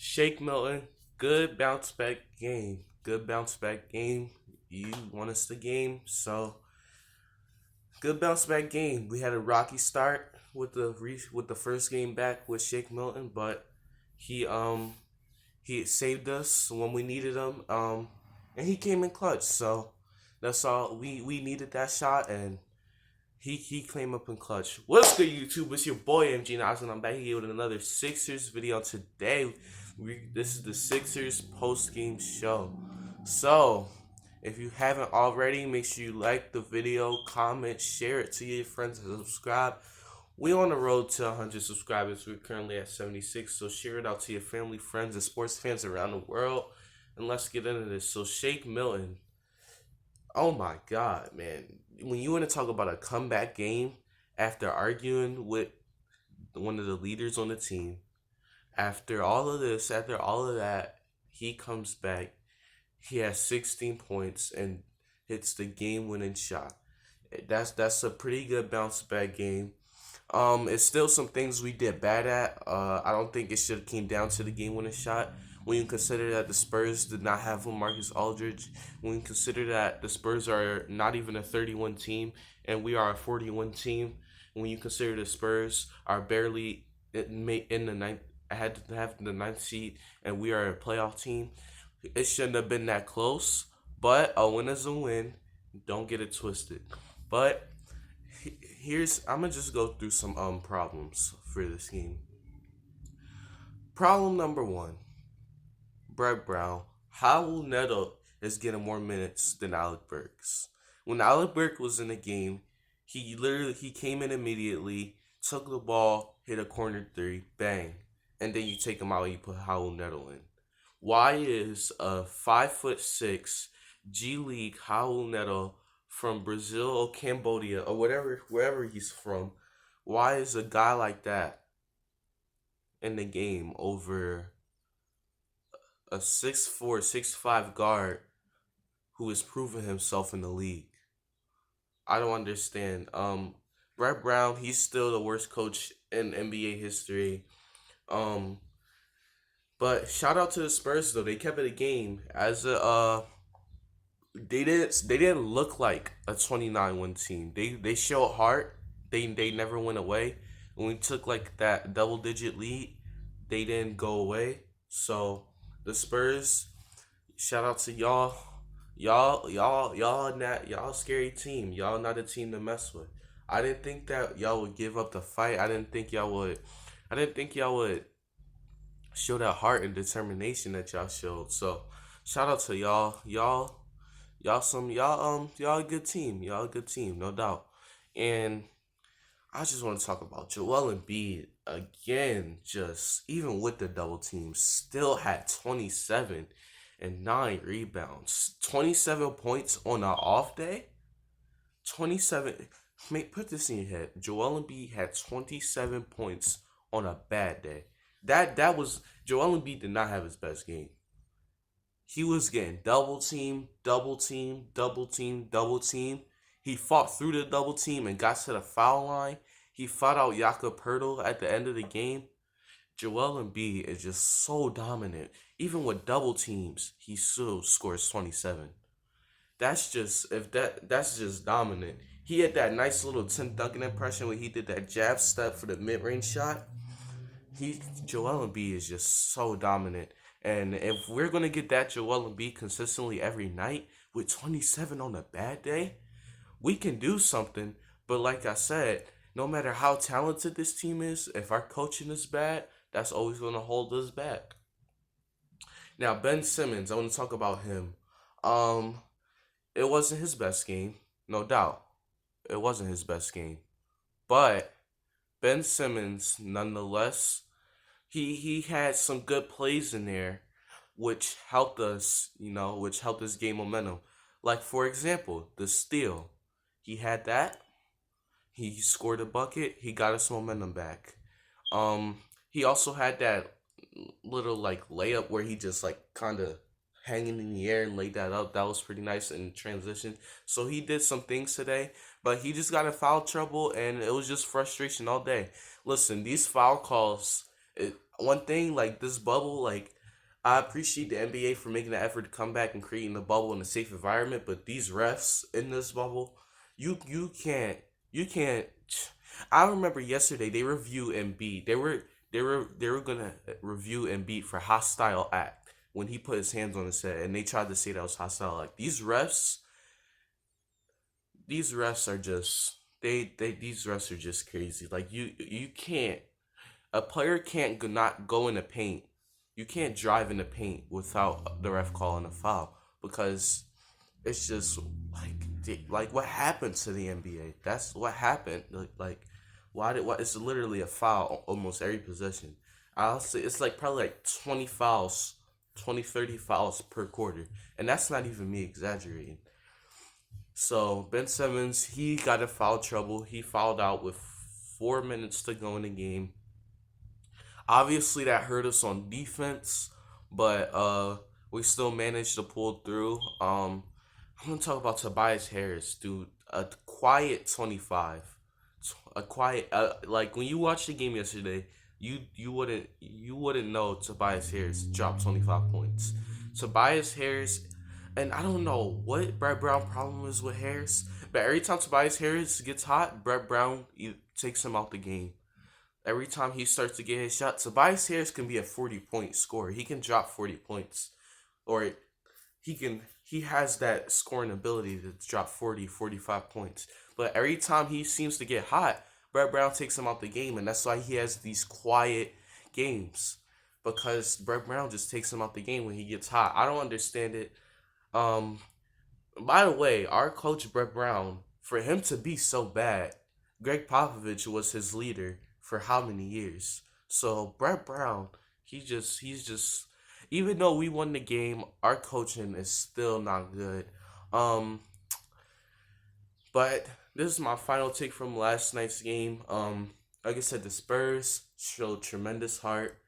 Shake Milton, good bounce back game. Good bounce back game. You won us the game, so good bounce back game. We had a rocky start with the first game back with Shake Milton, but he um he saved us when we needed him. And he came in clutch. So that's all we needed that shot, and he came up in clutch. What's good, YouTube? It's your boy MG Knox, and I'm back here with another Sixers video today. This is the Sixers post game show. So, if you haven't already, make sure you like the video, comment, share it to your friends, and subscribe. We on the road to 100 subscribers. We're currently at 76. So share it out to your family, friends, and sports fans around the world. And let's get into this. So Shake Milton. Oh my God, man. When you want to talk about a comeback game after arguing with one of the leaders on the team, after all of this, after all of that, he comes back. He has 16 points and hits the game-winning shot. That's a pretty good bounce back game. It's still some things we did bad at. I don't think it should have came down to the game-winning shot. When you consider that the Spurs did not have LaMarcus Aldridge, when you consider that the Spurs are not even a 31 team and we are a 41 team, when you consider the Spurs are barely in the ninth, had to have the ninth seed, and we are a playoff team, it shouldn't have been that close. But a win is a win. Don't get it twisted. But here's I'm gonna just go through some problems for this game. Problem number one: Brett Brown. Howell Neto is getting more minutes than Alec Burks. When Alec Burks was in the game, he came in immediately, took the ball, hit a corner three, bang, and then you take him out and you put Howell Neto in. Why is a 5'6" G League Howell Neto from Brazil or Cambodia or wherever he's from? Why is a guy like that in the game over a 6'4", 6'5" guard who has proven himself in the league? I don't understand. Brett Brown, he's still the worst coach in NBA history. Um, but shout out to the Spurs though. They kept it a game as a they didn't look like a 29-win team. They showed heart. They never went away. When we took like that double digit lead, they didn't go away. So the Spurs, shout out to y'all. Y'all scary team. Y'all not a team to mess with. I didn't think that y'all would give up the fight. I didn't think y'all would show that heart and determination that y'all showed. So shout out to y'all. Y'all a good team. Y'all a good team, no doubt. And I just want to talk about Joel Embiid again. Just even with the double team, still had 27 and 9 rebounds, 27 points on an off day. 27. Put this in your head. Joel Embiid had 27 points on a bad day. That was Joel Embiid did not have his best game. He was getting double team, double team, double team, double team. He fought through the double team and got to the foul line. He fought out Jakob Pertl at the end of the game. Joel Embiid is just so dominant. Even with double teams, he still scores 27. That's just dominant. He had that nice little Tim Duncan impression when he did that jab step for the mid range shot. Joel Embiid is just so dominant. And if we're gonna get that Joel Embiid consistently every night with 27 on a bad day, we can do something. But like I said, no matter how talented this team is, if our coaching is bad, that's always gonna hold us back. Now Ben Simmons, I want to talk about him. Um, it wasn't his best game, no doubt. It wasn't his best game, but Ben Simmons, nonetheless, he had some good plays in there, which helped us, which helped us gain momentum. Like for example, the steal, he had that. He scored a bucket. He got us momentum back. He also had that little like layup where he just like kind of hanging in the air and laid that up. That was pretty nice in transition. So he did some things today, but he just got in foul trouble and it was just frustration all day. Listen, these foul calls, one thing like this bubble, like I appreciate the NBA for making the effort to come back and creating the bubble in a safe environment, but these refs in this bubble, you can't. I remember yesterday they review Embiid. They were gonna review Embiid for hostile act when he put his hands on his head, and they tried to say that was hostile act. These refs are just these refs are just crazy. Like you can't a player can't not go in the paint. You can't drive in the paint without the ref calling a foul because it's just like what happened to the NBA. That's what happened. Like why it's literally a foul almost every possession. I'll say it's like probably like 20 fouls, 20 30 fouls per quarter. And that's not even me exaggerating. So Ben Simmons, he got in foul trouble. He fouled out with 4 minutes to go in the game. Obviously, that hurt us on defense, but we still managed to pull through. I'm gonna talk about Tobias Harris, dude. A quiet 25, a quiet like when you watched the game yesterday, you wouldn't know Tobias Harris dropped 25 points. Tobias Harris, and I don't know what Brett Brown problem is with Harris, but every time Tobias Harris gets hot, Brett Brown takes him out the game. Every time he starts to get his shot, Tobias Harris can be a 40-point scorer. He can drop 40 points. Or he has that scoring ability to drop 40, 45 points. But every time he seems to get hot, Brett Brown takes him out the game, and that's why he has these quiet games. Because Brett Brown just takes him out the game when he gets hot. I don't understand it. Um by the way, our coach Brett Brown, for him to be so bad, Greg Popovich was his leader for how many years? So Brett Brown, he's just even though we won the game, our coaching is still not good. Um, but this is my final take from last night's game. Like I said, the Spurs showed tremendous heart.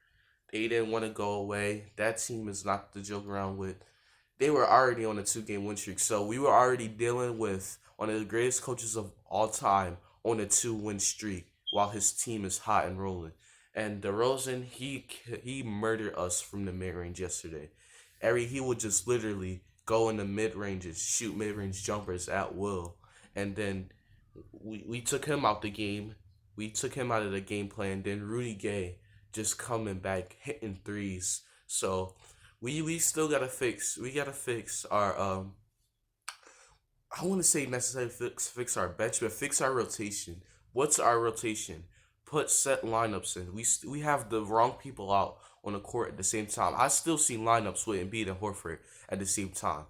They didn't want to go away. That team is not to joke around with. They were already on a 2 game win streak, so we were already dealing with one of the greatest coaches of all time on a 2 win streak while his team is hot and rolling. And DeRozan, he murdered us from the mid range yesterday. He would just literally go in the mid ranges, shoot mid range jumpers at will, and then we took him out the game. We took him out of the game plan. Then Rudy Gay just coming back hitting threes. So we still gotta fix. We gotta fix our I want to say necessarily fix our bench, but fix our rotation. What's our rotation? Put set lineups in. We have the wrong people out on the court at the same time. I still see lineups with Embiid and Horford at the same time.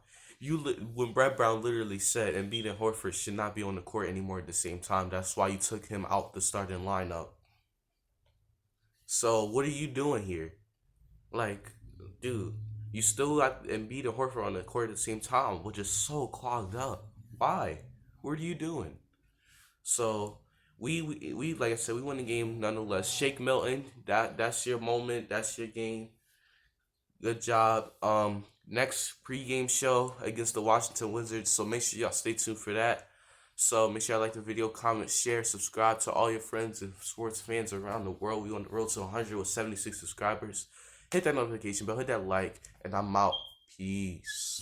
When Brett Brown literally said Embiid and Horford should not be on the court anymore at the same time. That's why you took him out the starting lineup. So what are you doing here? Like, dude, you still got Embiid and Horford on the court at the same time, which is so clogged up. Why? What are you doing? So we like I said, we won the game nonetheless. Shake Milton, that's your moment, that's your game. Good job. Next pregame show against the Washington Wizards. So make sure y'all stay tuned for that. So make sure y'all like the video, comment, share, subscribe to all your friends and sports fans around the world. We on the road to 100 with 76 subscribers. Hit that notification bell, hit that like, and I'm out. Peace.